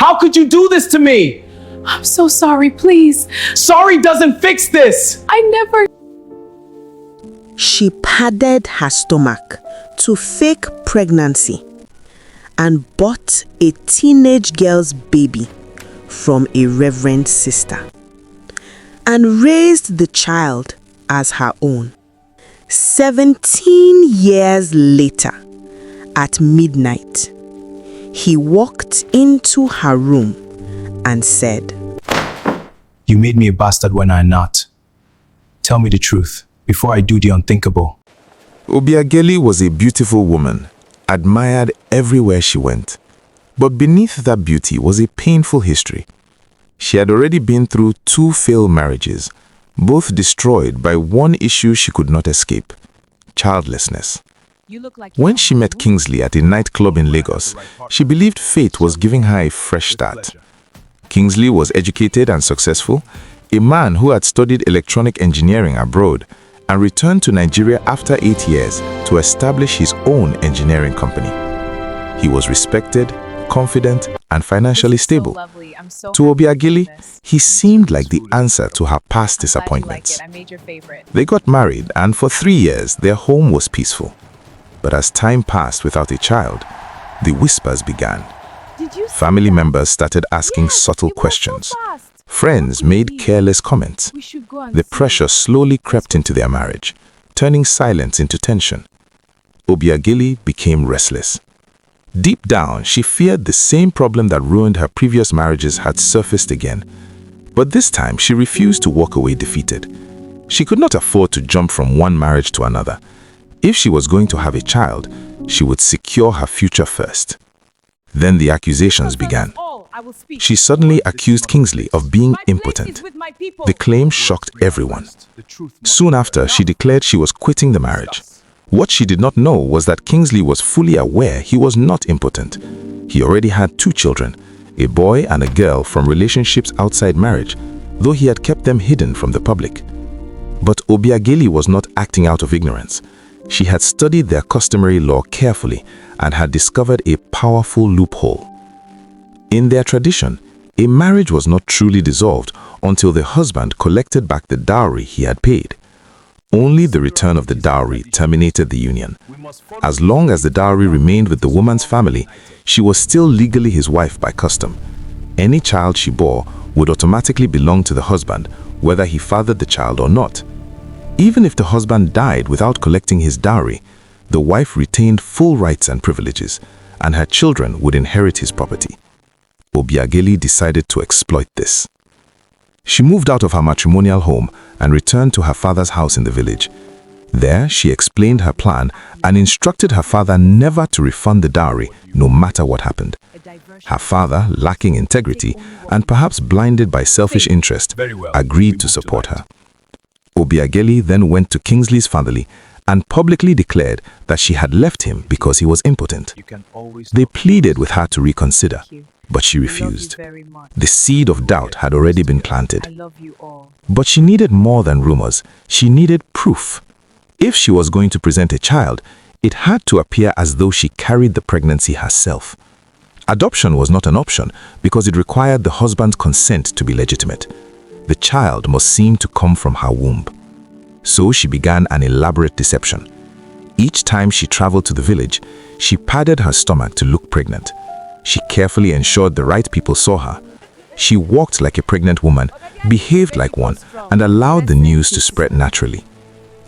How could you do this to me? I'm so sorry, please. Sorry doesn't fix this. I never... She padded her stomach to fake pregnancy and bought a teenage girl's baby from a Reverend Sister and raised the child as her own. 17 years later, at midnight, he walked into her room and said, You made me a bastard when I'm not. Tell me the truth before I do the unthinkable. Obiageli was a beautiful woman, admired everywhere she went. But beneath that beauty was a painful history. She had already been through 2 failed marriages, both destroyed by one issue she could not escape: childlessness. When she met Kingsley at a nightclub in Lagos, she believed fate was giving her a fresh start. Kingsley was educated and successful, a man who had studied electronic engineering abroad and returned to Nigeria after 8 years to establish his own engineering company. He was respected, confident, and financially stable. To Obiageli, he seemed like the answer to her past disappointments. They got married, and for 3 years, their home was peaceful. But as time passed without a child, the whispers began. Family members started asking subtle questions. Friends made careless comments. The pressure slowly crept into their marriage, turning silence into tension. Obiageli became restless. Deep down, she feared the same problem that ruined her previous marriages had surfaced again. But this time, she refused to walk away defeated. She could not afford to jump from one marriage to another. If she was going to have a child, she would secure her future first. Then the accusations began. She suddenly accused Kingsley of being impotent. The claim shocked everyone. Soon after, she declared she was quitting the marriage. What she did not know was that Kingsley was fully aware he was not impotent. He already had 2 children, a boy and a girl from relationships outside marriage, though he had kept them hidden from the public. But Obiageli was not acting out of ignorance. She had studied their customary law carefully and had discovered a powerful loophole. In their tradition, a marriage was not truly dissolved until the husband collected back the dowry he had paid. Only the return of the dowry terminated the union. As long as the dowry remained with the woman's family, she was still legally his wife by custom. Any child she bore would automatically belong to the husband, whether he fathered the child or not. Even if the husband died without collecting his dowry, the wife retained full rights and privileges, and her children would inherit his property. Obiageli decided to exploit this. She moved out of her matrimonial home and returned to her father's house in the village. There, she explained her plan and instructed her father never to refund the dowry, no matter what happened. Her father, lacking integrity and perhaps blinded by selfish interest, agreed to support her. Obiageli then went to Kingsley's family and publicly declared that she had left him because he was impotent. They pleaded with her to reconsider, but she refused. The seed of doubt had already been planted. But she needed more than rumors. She needed proof. If she was going to present a child, it had to appear as though she carried the pregnancy herself. Adoption was not an option because it required the husband's consent to be legitimate. The child must seem to come from her womb. So she began an elaborate deception. Each time she traveled to the village, she padded her stomach to look pregnant. She carefully ensured the right people saw her. She walked like a pregnant woman, behaved like one, and allowed the news to spread naturally.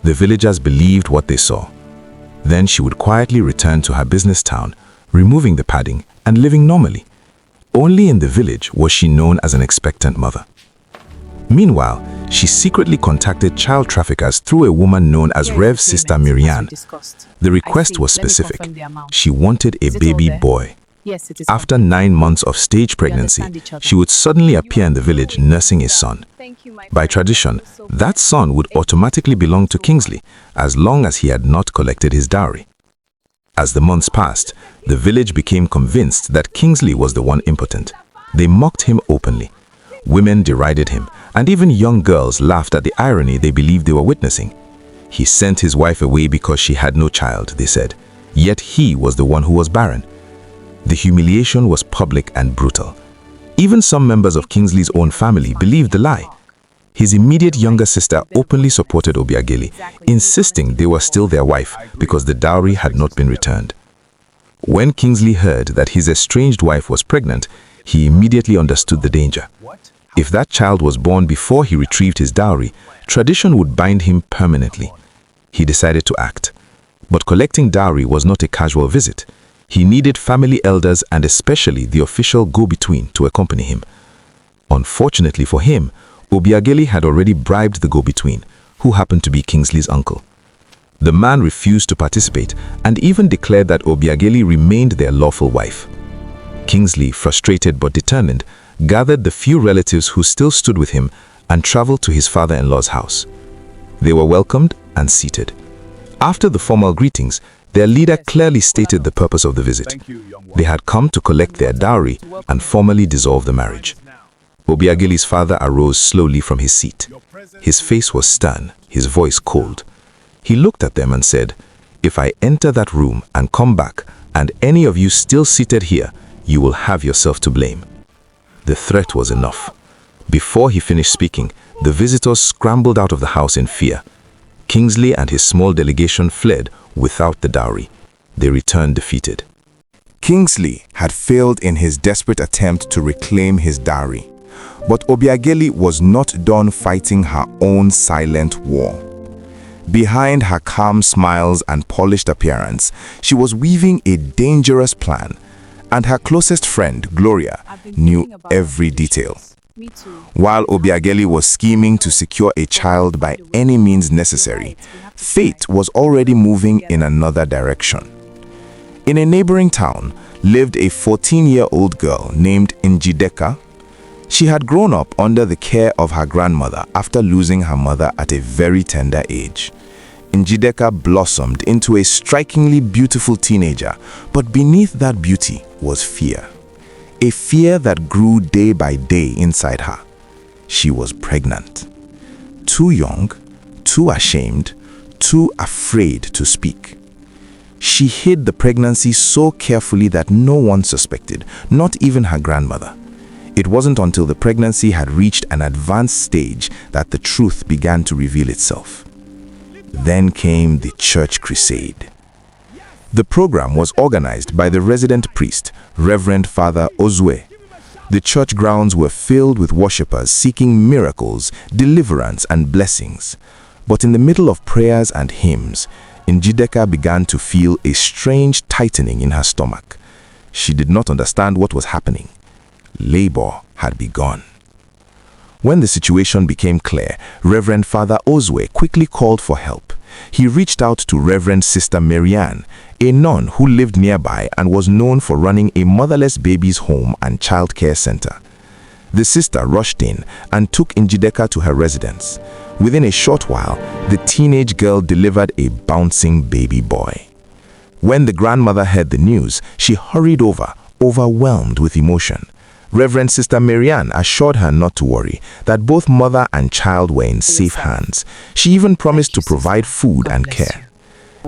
The villagers believed what they saw. Then she would quietly return to her business town, removing the padding and living normally. Only in the village was she known as an expectant mother. Meanwhile, she secretly contacted child traffickers through a woman known as Rev Sister Miriam. The request was specific. She wanted a baby boy. After 9 months of staged pregnancy, she would suddenly appear in the village nursing a son. By tradition, that son would automatically belong to Kingsley as long as he had not collected his dowry. As the months passed, the village became convinced that Kingsley was the one impotent. They mocked him openly. Women derided him, and even young girls laughed at the irony they believed they were witnessing. He sent his wife away because she had no child, they said, yet he was the one who was barren. The humiliation was public and brutal. Even some members of Kingsley's own family believed the lie. His immediate younger sister openly supported Obiageli, insisting they were still their wife because the dowry had not been returned. When Kingsley heard that his estranged wife was pregnant, he immediately understood the danger. If that child was born before he retrieved his dowry, tradition would bind him permanently. He decided to act. But collecting dowry was not a casual visit. He needed family elders and especially the official go-between to accompany him. Unfortunately for him, Obiageli had already bribed the go-between, who happened to be Kingsley's uncle. The man refused to participate and even declared that Obiageli remained their lawful wife. Kingsley, frustrated but determined, gathered the few relatives who still stood with him and traveled to his father-in-law's house. They were welcomed and seated. After the formal greetings, their leader clearly stated the purpose of the visit. They had come to collect their dowry and formally dissolve the marriage. Obiageli's father arose slowly from his seat. His face was stern, his voice cold. He looked at them and said, "If I enter that room and come back, and any of you still seated here, you will have yourself to blame." The threat was enough. Before he finished speaking, the visitors scrambled out of the house in fear. Kingsley and his small delegation fled without the dowry. They returned defeated. Kingsley had failed in his desperate attempt to reclaim his dowry, but Obiageli was not done fighting her own silent war. Behind her calm smiles and polished appearance, she was weaving a dangerous plan, and her closest friend, Gloria, knew every detail. While Obiageli was scheming to secure a child by any means necessary, fate was already moving in another direction. In a neighboring town lived a 14-year-old girl named Njideka. She had grown up under the care of her grandmother after losing her mother at a very tender age. Njideka blossomed into a strikingly beautiful teenager, but beneath that beauty was fear. A fear that grew day by day inside her. She was pregnant. Too young, too ashamed, too afraid to speak. She hid the pregnancy so carefully that no one suspected, not even her grandmother. It wasn't until the pregnancy had reached an advanced stage that the truth began to reveal itself. Then came the church crusade. The program was organized by the resident priest, Reverend Father Ozue. The church grounds were filled with worshippers seeking miracles, deliverance, and blessings. But in the middle of prayers and hymns, Njideka began to feel a strange tightening in her stomach. She did not understand what was happening. Labor had begun. When the situation became clear, Reverend Father Ozue quickly called for help. He reached out to Reverend Sister Marianne, a nun who lived nearby and was known for running a motherless babies' home and child care center. The sister rushed in and took Njideka to her residence. Within a short while, the teenage girl delivered a bouncing baby boy. When the grandmother heard the news, she hurried over, overwhelmed with emotion. Reverend Sister Marianne assured her not to worry, that both mother and child were in safe hands. She even promised to provide food and care.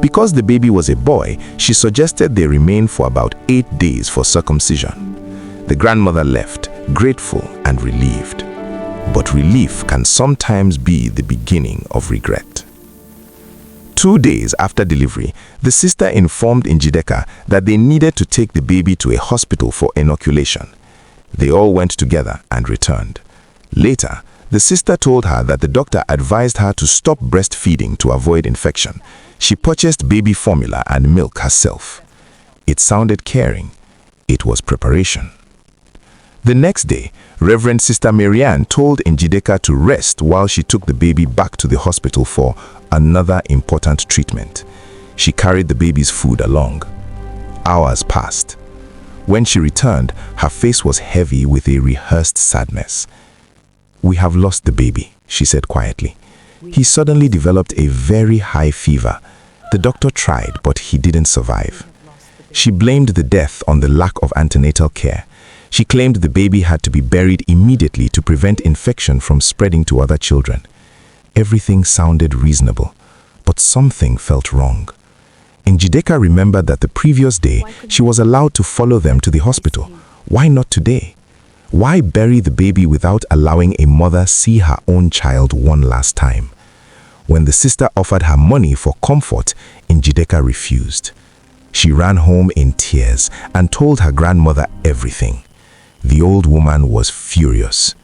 Because the baby was a boy, she suggested they remain for about 8 days for circumcision. The grandmother left, grateful and relieved. But relief can sometimes be the beginning of regret. 2 days after delivery, the sister informed Njideka that they needed to take the baby to a hospital for inoculation. They all went together and returned. Later, the sister told her that the doctor advised her to stop breastfeeding to avoid infection. She purchased baby formula and milk herself. It sounded caring. It was preparation. The next day, Reverend Sister Marianne told Njideka to rest while she took the baby back to the hospital for another important treatment. She carried the baby's food along. Hours passed. When she returned, her face was heavy with a rehearsed sadness. "We have lost the baby," she said quietly. "He suddenly developed a very high fever. The doctor tried, but he didn't survive." She blamed the death on the lack of antenatal care. She claimed the baby had to be buried immediately to prevent infection from spreading to other children. Everything sounded reasonable, but something felt wrong. Njideka remembered that the previous day she was allowed to follow them to the hospital. Why not today? Why bury the baby without allowing a mother see her own child one last time? When the sister offered her money for comfort, Njideka refused. She ran home in tears and told her grandmother everything. The old woman was furious.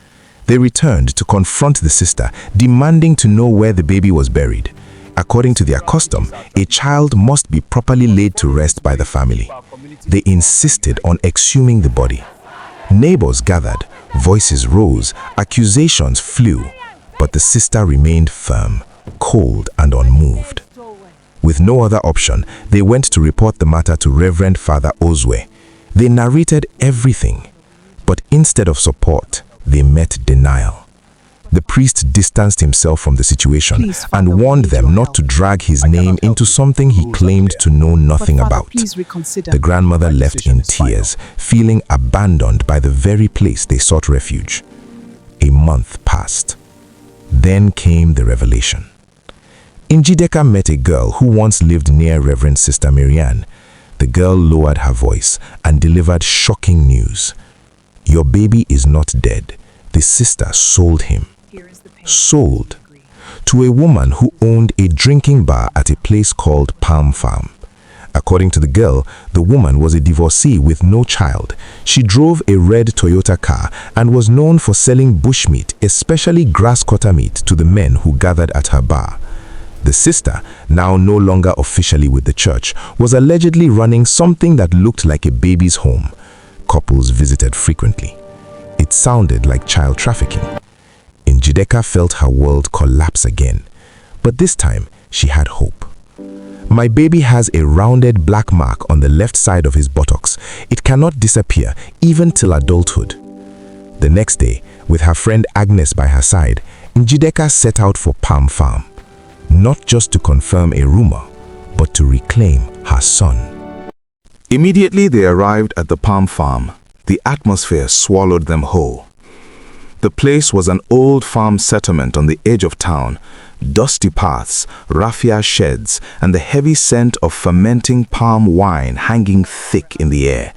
They returned to confront the sister, demanding to know where the baby was buried. According to their custom, a child must be properly laid to rest by the family. They insisted on exhuming the body. Neighbors gathered, voices rose, accusations flew, but the sister remained firm, cold and unmoved. With no other option, they went to report the matter to Reverend Father Ozwe. They narrated everything, but instead of support, they met denial. The priest distanced himself from the situation and warned them not to drag his name into something he claimed to know nothing about. The grandmother left in tears, feeling abandoned by the very place they sought refuge. A month passed. Then came the revelation. Njideka met a girl who once lived near Reverend Sister Marianne. The girl lowered her voice and delivered shocking news. Your baby is not dead. The sister sold him. Sold to a woman who owned a drinking bar at a place called Palm Farm. According to the girl, the woman was a divorcee with no child. She drove a red Toyota car and was known for selling bushmeat, especially grass cutter meat, to the men who gathered at her bar. The sister, now no longer officially with the church, was allegedly running something that looked like a baby's home. Couples visited frequently. It sounded like child trafficking. Njideka felt her world collapse again, but this time she had hope. My baby has a rounded black mark on the left side of his buttocks. It cannot disappear even till adulthood. The next day, with her friend Agnes by her side, Njideka set out for Palm Farm, not just to confirm a rumor, but to reclaim her son. Immediately they arrived at the Palm Farm, the atmosphere swallowed them whole. The place was an old farm settlement on the edge of town, dusty paths, raffia sheds, and the heavy scent of fermenting palm wine hanging thick in the air.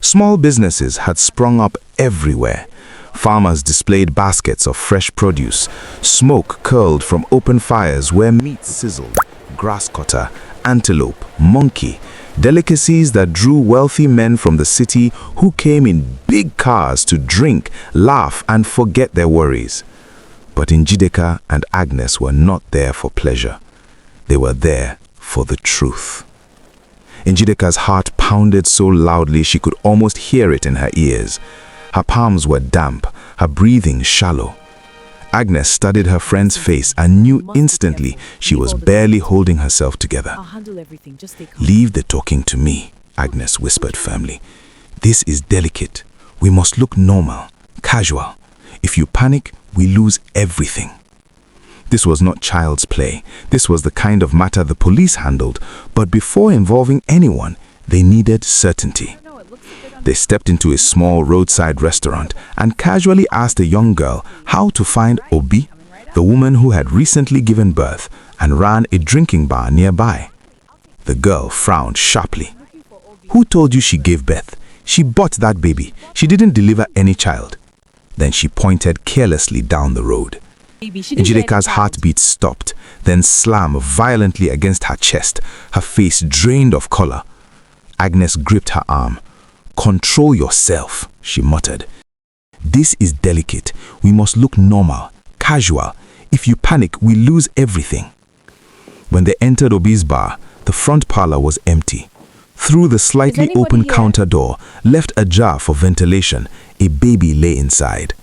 Small businesses had sprung up everywhere. Farmers displayed baskets of fresh produce. Smoke curled from open fires where meat sizzled, grass cutter, antelope, monkey, delicacies that drew wealthy men from the city who came in big cars to drink, laugh, and forget their worries. But Njideka and Agnes were not there for pleasure. They were there for the truth. Njideka's heart pounded so loudly she could almost hear it in her ears. Her palms were damp, her breathing shallow. Agnes studied her friend's face and knew instantly she was barely holding herself together. Leave the talking to me, Agnes whispered firmly. This is delicate. We must look normal, casual. If you panic, we lose everything. This was not child's play. This was the kind of matter the police handled, but before involving anyone, they needed certainty. They stepped into a small roadside restaurant and casually asked a young girl how to find Obi, the woman who had recently given birth and ran a drinking bar nearby. The girl frowned sharply. Who told you she gave birth? She bought that baby. She didn't deliver any child. Then she pointed carelessly down the road. Njideka's heartbeat stopped, then slammed violently against her chest, her face drained of color. Agnes gripped her arm. Control yourself, she muttered. This is delicate. We must look normal, casual. If you panic, we lose everything. When they entered Obi's bar, the front parlor was empty. Through the slightly open counter door, left ajar for ventilation, a baby lay inside.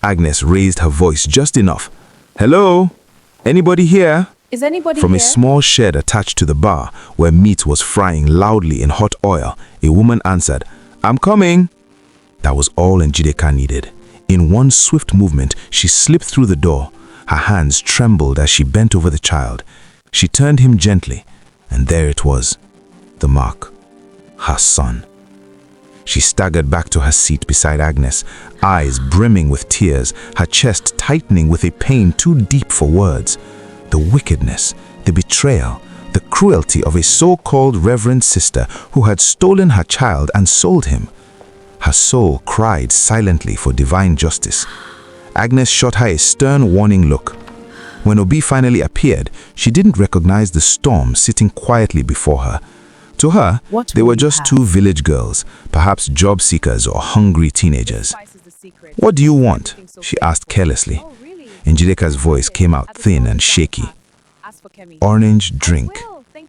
Agnes raised her voice just enough. Hello? Anybody here? Is anybody From here? a small shed attached to the bar, where meat was frying loudly in hot oil, a woman answered, I'm coming. That was all Njideka needed. In one swift movement, she slipped through the door. Her hands trembled as she bent over the child. She turned him gently, and there it was, the mark, her son. She staggered back to her seat beside Agnes, eyes brimming with tears, her chest tightening with a pain too deep for words. The wickedness, the betrayal, the cruelty of a so-called Reverend Sister who had stolen her child and sold him. Her soul cried silently for divine justice. Agnes shot her a stern warning look. When Obi finally appeared, she didn't recognize the storm sitting quietly before her. To her, they were just two village girls, perhaps job seekers or hungry teenagers. "What do you want?" she asked carelessly. Njideka's voice came out thin and shaky. "Orange drink."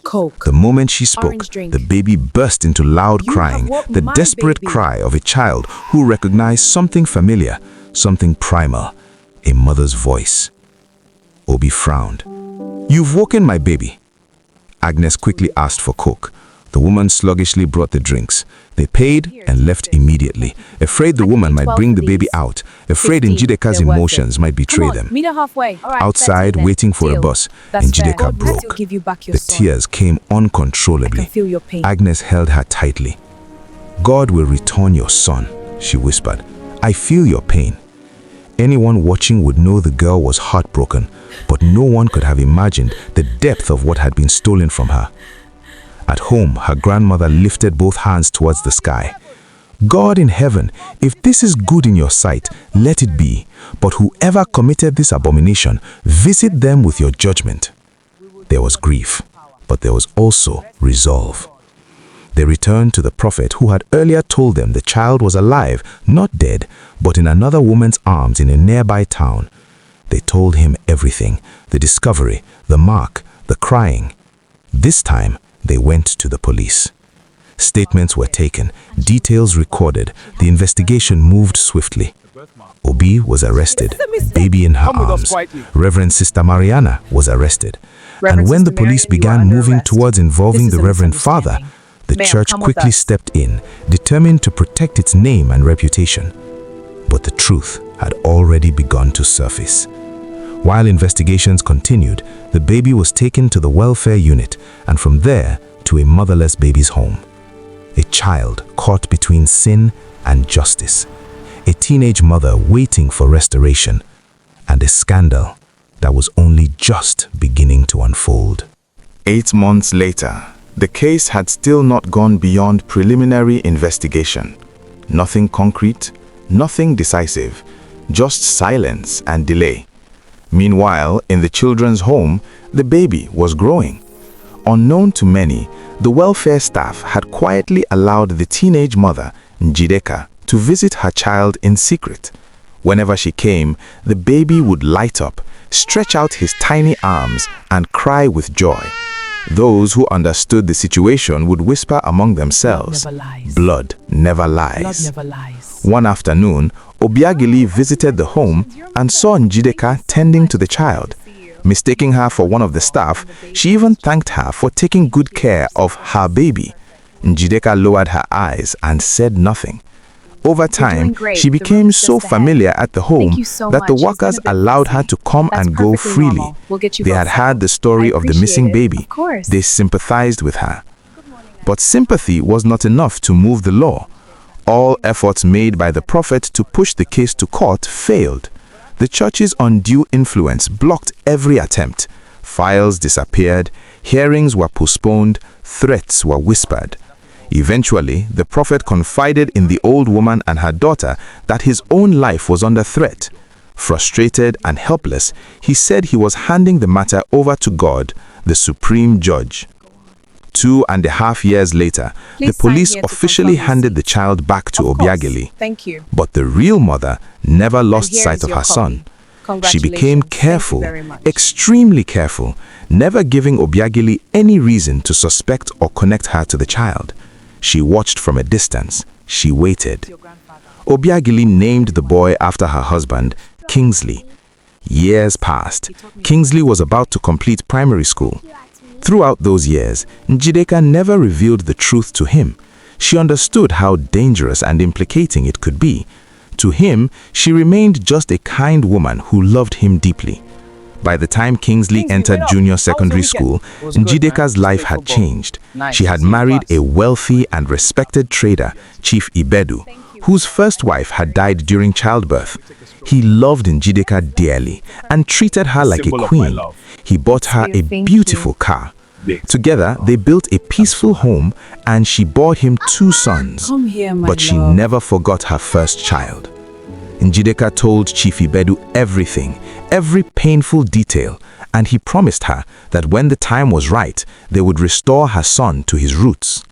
Coke. The moment she spoke, the baby burst into loud crying, the desperate cry of a child who recognized something familiar, something primal, a mother's voice. Obi frowned. "You've woken my baby." Agnes quickly asked for Coke. The woman sluggishly brought the drinks. They paid and left immediately, afraid the woman might bring the baby out, afraid Njideka's emotions might betray them. Meet her halfway. Outside, waiting for a bus, Njideka broke. The tears came uncontrollably. Feel your pain. Agnes held her tightly. "God will return your son," she whispered. "I feel your pain." Anyone watching would know the girl was heartbroken, but no one could have imagined the depth of what had been stolen from her. At home, her grandmother lifted both hands towards the sky. "God in heaven, if this is good in your sight, let it be. But whoever committed this abomination, visit them with your judgment." There was grief, but there was also resolve. They returned to the prophet who had earlier told them the child was alive, not dead, but in another woman's arms in a nearby town. They told him everything, the discovery, the mark, the crying. This time, they went to the police. Statements were taken, details recorded, the investigation moved swiftly. Obi was arrested, baby in her arms. Reverend Sister Mariana was arrested. And when the police began moving towards involving the Reverend Father, the church quickly stepped in, determined to protect its name and reputation. But the truth had already begun to surface. While investigations continued, the baby was taken to the welfare unit and from there to a motherless baby's home. A child caught between sin and justice. A teenage mother waiting for restoration. And a scandal that was only just beginning to unfold. 8 months later, the case had still not gone beyond preliminary investigation. Nothing concrete, nothing decisive, just silence and delay. Meanwhile, in the children's home, the baby was growing. Unknown to many, the welfare staff had quietly allowed the teenage mother, Njideka, to visit her child in secret. Whenever she came, the baby would light up, stretch out his tiny arms, and cry with joy. Those who understood the situation would whisper among themselves, "Blood never lies." One afternoon, Obiageli visited the home and saw Njideka tending to the child. Mistaking her for one of the staff, she even thanked her for taking good care of her baby. Njideka lowered her eyes and said nothing. Over time, she became so familiar at the home that the workers allowed her to come and go freely. They had heard the story of the missing baby. They sympathized with her. But sympathy was not enough to move the law. All efforts made by the prophet to push the case to court failed. The church's undue influence blocked every attempt. Files disappeared, hearings were postponed, threats were whispered. Eventually, the prophet confided in the old woman and her daughter that his own life was under threat. Frustrated and helpless, he said he was handing the matter over to God, the supreme judge. 2.5 years later, the police officially handed the child back to Obiageli. Thank you. But the real mother never lost sight of her son. She became careful, extremely careful, never giving Obiageli any reason to suspect or connect her to the child. She watched from a distance. She waited. Obiageli named the boy after her husband, Kingsley. Years passed. Kingsley was about to complete primary school. Throughout those years, Njideka never revealed the truth to him. She understood how dangerous and implicating it could be. To him, she remained just a kind woman who loved him deeply. By the time Kingsley entered junior secondary school, Njideka's life had changed. She had married a wealthy and respected trader, Chief Ibedu, whose first wife had died during childbirth. He loved Njideka dearly and treated her like a queen. He bought her a beautiful car. Together, they built a peaceful home and she bore him 2 sons. Come here, my But she love. never forgot her first child. Njideka told Chief Ibedu everything, every painful detail, and he promised her that when the time was right, they would restore her son to his roots.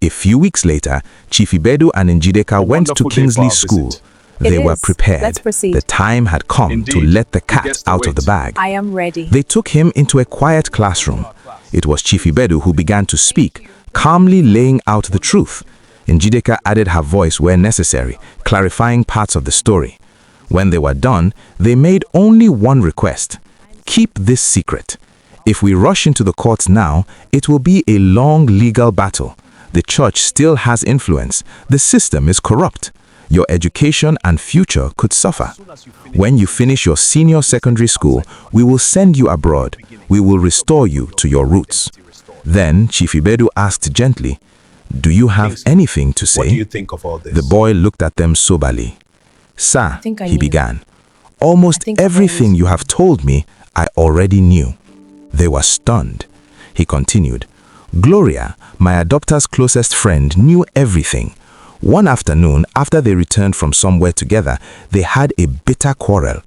A few weeks later, Chief Ibedu and Njideka went to wonderful day for Kingsley our School. visit. They It were is. prepared. Let's proceed. The time had come to Indeed. let the Who cat gets to out of the wait? bag. I am ready. They took him into a quiet classroom. It was Chief Ibedu who began to speak, calmly laying out the truth. Njideka added her voice where necessary, clarifying parts of the story. When they were done, they made only one request: keep this secret. If we rush into the courts now, it will be a long legal battle. The church still has influence. The system is corrupt. Your education and future could suffer. When you finish your senior secondary school, we will send you abroad. We will restore you to your roots. Then Chief Ibedu asked gently, "Do you have anything to What do you say?" think of all this? The boy looked at them soberly. "Sir," think I he knew. began, "almost think I've everything always you have told me, I already knew." They were stunned. He continued, "Gloria, my adopter's closest friend, knew everything. One afternoon, after they returned from somewhere together, they had a bitter quarrel.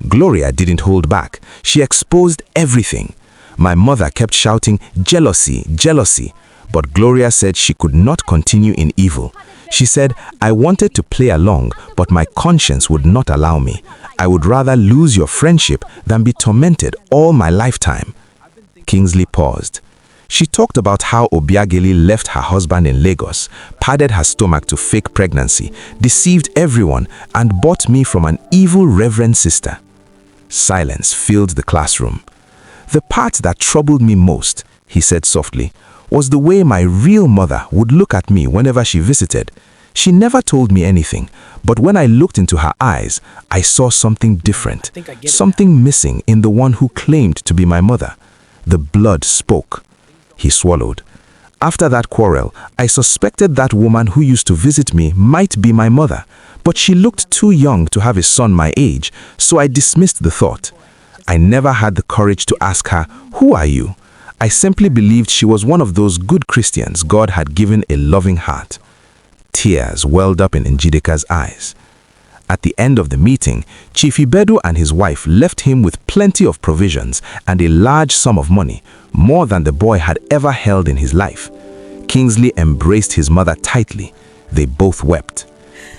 Gloria didn't hold back. She exposed everything. My mother kept shouting, 'Jealousy, jealousy.' But Gloria said she could not continue in evil. She said, 'I wanted to play along, but my conscience would not allow me. I would rather lose your friendship than be tormented all my lifetime.'" Kingsley paused. She talked about how Obiageli left her husband in Lagos, padded her stomach to fake pregnancy, deceived everyone, and bought me from an evil Reverend Sister. Silence filled the classroom. "The part that troubled me most," he said softly, "was the way my real mother would look at me whenever she visited. She never told me anything, but when I looked into her eyes, I saw something different, something missing in the one who claimed to be my mother. The blood spoke." He swallowed. "After that quarrel, I suspected that woman who used to visit me might be my mother, but she looked too young to have a son my age, so I dismissed the thought. I never had the courage to ask her, 'Who are you?' I simply believed she was one of those good Christians God had given a loving heart." Tears welled up in Njideka's eyes. At the end of the meeting, Chief Ibedu and his wife left him with plenty of provisions and a large sum of money, more than the boy had ever held in his life. Kingsley embraced his mother tightly. They both wept.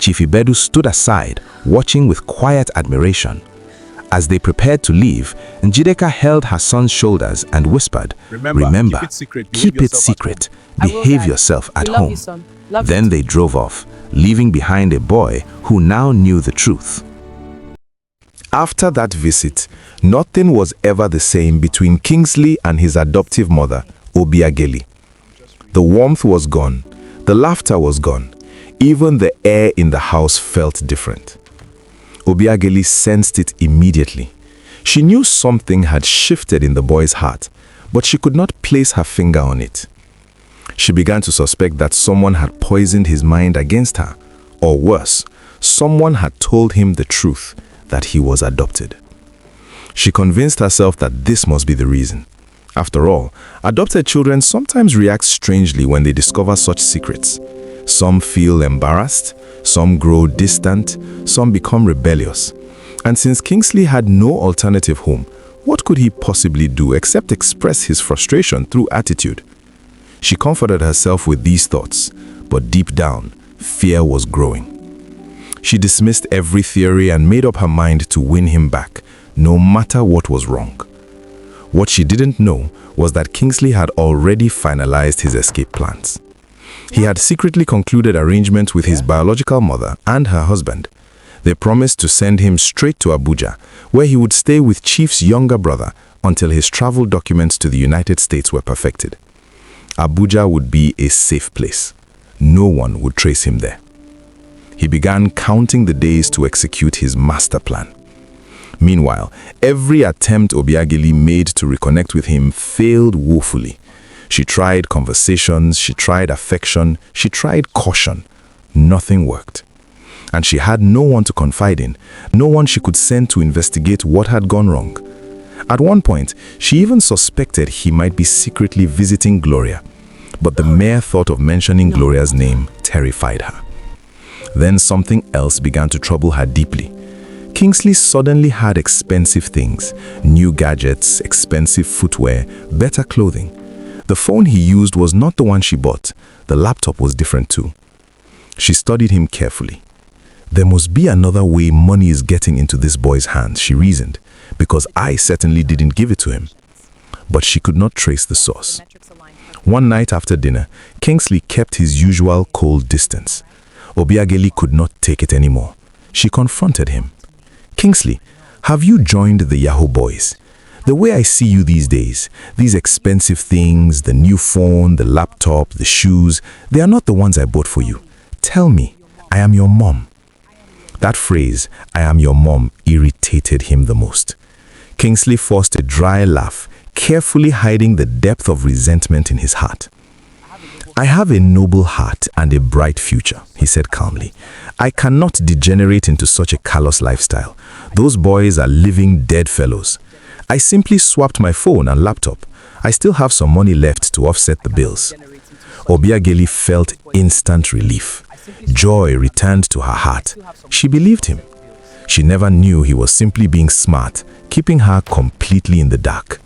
Chief Ibedu stood aside, watching with quiet admiration. As they prepared to leave, Njideka held her son's shoulders and whispered, Remember, keep it secret. Behave yourself at We love home." you, son. Love you Then too. they drove off, leaving behind a boy who now knew the truth. After that visit, nothing was ever the same between Kingsley and his adoptive mother, Obiageli. The warmth was gone, the laughter was gone, even the air in the house felt different. Obiageli sensed it immediately. She knew something had shifted in the boy's heart, but she could not place her finger on it. She began to suspect that someone had poisoned his mind against her, or worse, someone had told him the truth, that he was adopted. She convinced herself that this must be the reason. After all, adopted children sometimes react strangely when they discover such secrets. Some feel embarrassed, some grow distant, some become rebellious. And since Kingsley had no alternative home, what could he possibly do except express his frustration through attitude? She comforted herself with these thoughts, but deep down, fear was growing. She dismissed every theory and made up her mind to win him back, no matter what was wrong. What she didn't know was that Kingsley had already finalized his escape plans. He had secretly concluded arrangements with his biological mother and her husband. They promised to send him straight to Abuja, where he would stay with Chief's younger brother until his travel documents to the United States were perfected. Abuja would be a safe place. No one would trace him there. He began counting the days to execute his master plan. Meanwhile, every attempt Obiageli made to reconnect with him failed woefully. She tried conversations, she tried affection, she tried caution. Nothing worked. And she had no one to confide in, no one she could send to investigate what had gone wrong. At one point, she even suspected he might be secretly visiting Gloria, but the mere thought of mentioning Gloria's name terrified her. Then something else began to trouble her deeply. Kingsley suddenly had expensive things, new gadgets, expensive footwear, better clothing. The phone he used was not the one she bought. The laptop was different too. She studied him carefully. There must be another way money is getting into this boy's hands, she reasoned, because I certainly didn't give it to him. But she could not trace the source. One night after dinner, Kingsley kept his usual cold distance. Obiageli could not take it anymore. She confronted him. Kingsley, have you joined the Yahoo boys? The way I see you these days, these expensive things, the new phone, the laptop, the shoes, they are not the ones I bought for you. Tell me, I am your mom. That phrase, I am your mom, irritated him the most. Kingsley forced a dry laugh, carefully hiding the depth of resentment in his heart. I have a noble heart and a bright future, he said calmly. I cannot degenerate into such a callous lifestyle. Those boys are living dead fellows. I simply swapped my phone and laptop. I still have some money left to offset the bills. Obiageli felt instant relief. Joy returned to her heart. She believed him. She never knew he was simply being smart, keeping her completely in the dark.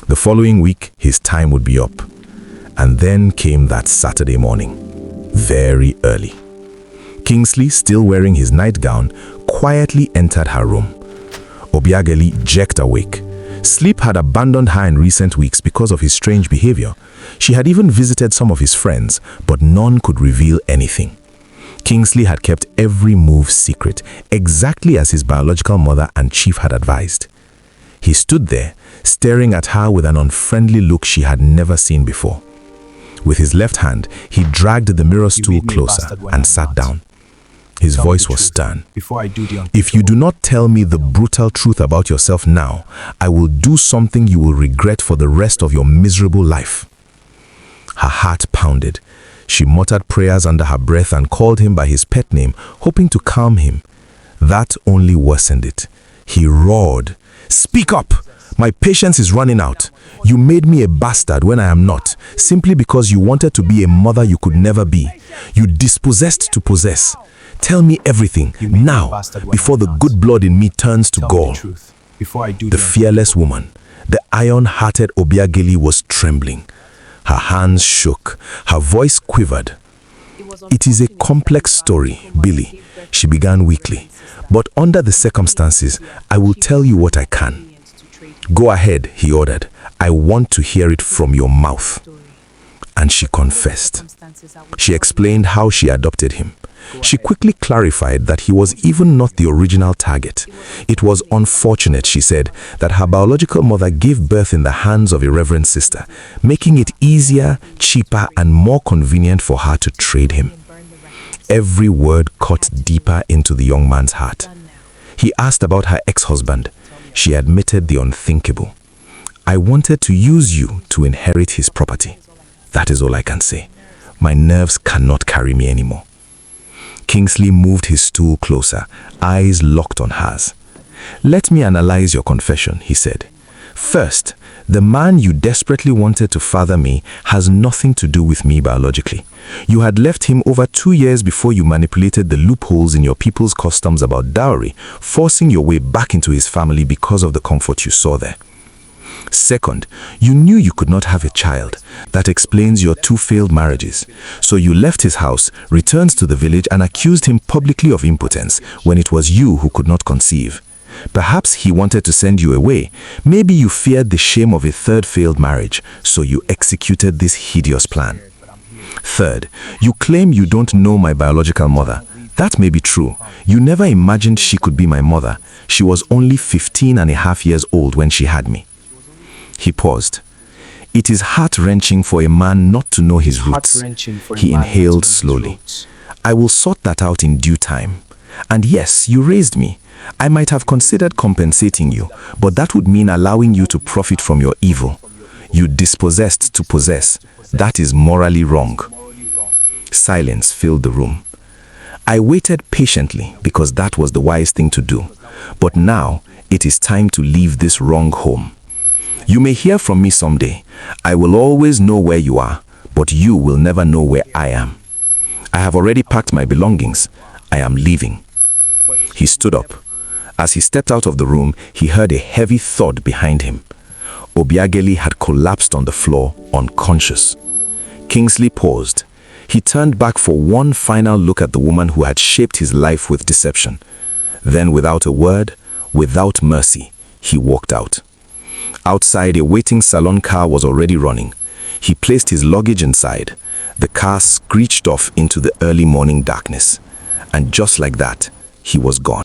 The following week, his time would be up. And then came that Saturday morning, very early. Kingsley, still wearing his nightgown, quietly entered her room. Obiageli jerked awake. Sleep had abandoned her in recent weeks because of his strange behavior. She had even visited some of his friends, but none could reveal anything. Kingsley had kept every move secret, exactly as his biological mother and chief had advised. He stood there, staring at her with an unfriendly look she had never seen before. With his left hand, he dragged the mirror stool closer and sat down. His voice was stern. If you do not tell me the brutal truth about yourself now, I will do something you will regret for the rest of your miserable life. Her heart pounded. She muttered prayers under her breath and called him by his pet name, hoping to calm him. That only worsened it. He roared, "Speak up! My patience is running out. You made me a bastard when I am not, simply because you wanted to be a mother you could never be. You dispossessed to possess. Tell me everything, now, before the good blood in me turns to gall." The fearless woman, the iron-hearted Obiageli, was trembling. Her hands shook, her voice quivered. "It is a complex story, Billy," she began weakly. "But under the circumstances, I will tell you what I can." "Go ahead," he ordered. "I want to hear it from your mouth." And she confessed. She explained how she adopted him. She quickly clarified that he was even not the original target. It was unfortunate, she said, that her biological mother gave birth in the hands of a Reverend Sister, making it easier, cheaper, and more convenient for her to trade him. Every word cut deeper into the young man's heart. He asked about her ex-husband. She admitted the unthinkable. "I wanted to use you to inherit his property. That is all I can say. My nerves cannot carry me anymore." Kingsley moved his stool closer, eyes locked on hers. "Let me analyze your confession," he said. "First, the man you desperately wanted to father me has nothing to do with me biologically. You had left him over 2 years before you manipulated the loopholes in your people's customs about dowry, forcing your way back into his family because of the comfort you saw there. Second, you knew you could not have a child. That explains your 2 failed marriages. So you left his house, returned to the village, and accused him publicly of impotence when it was you who could not conceive. Perhaps he wanted to send you away. Maybe you feared the shame of a 3rd failed marriage, so you executed this hideous plan. Third, you claim you don't know my biological mother. That may be true. You never imagined she could be my mother. She was only 15.5 years old when she had me." He paused. "It is heart-wrenching for a man not to know his roots." He inhaled slowly. "I will sort that out in due time. And yes, you raised me. I might have considered compensating you, but that would mean allowing you to profit from your evil. You dispossessed to possess. That is morally wrong." Silence filled the room. "I waited patiently because that was the wise thing to do. But now, it is time to leave this wrong home. You may hear from me someday. I will always know where you are, but you will never know where I am. I have already packed my belongings. I am leaving." He stood up. As he stepped out of the room, he heard a heavy thud behind him. Obiageli had collapsed on the floor, unconscious. Kingsley paused. He turned back for one final look at the woman who had shaped his life with deception. Then, without a word, without mercy, he walked out. Outside, a waiting salon car was already running. He placed his luggage inside. The car screeched off into the early morning darkness. And just like that, he was gone.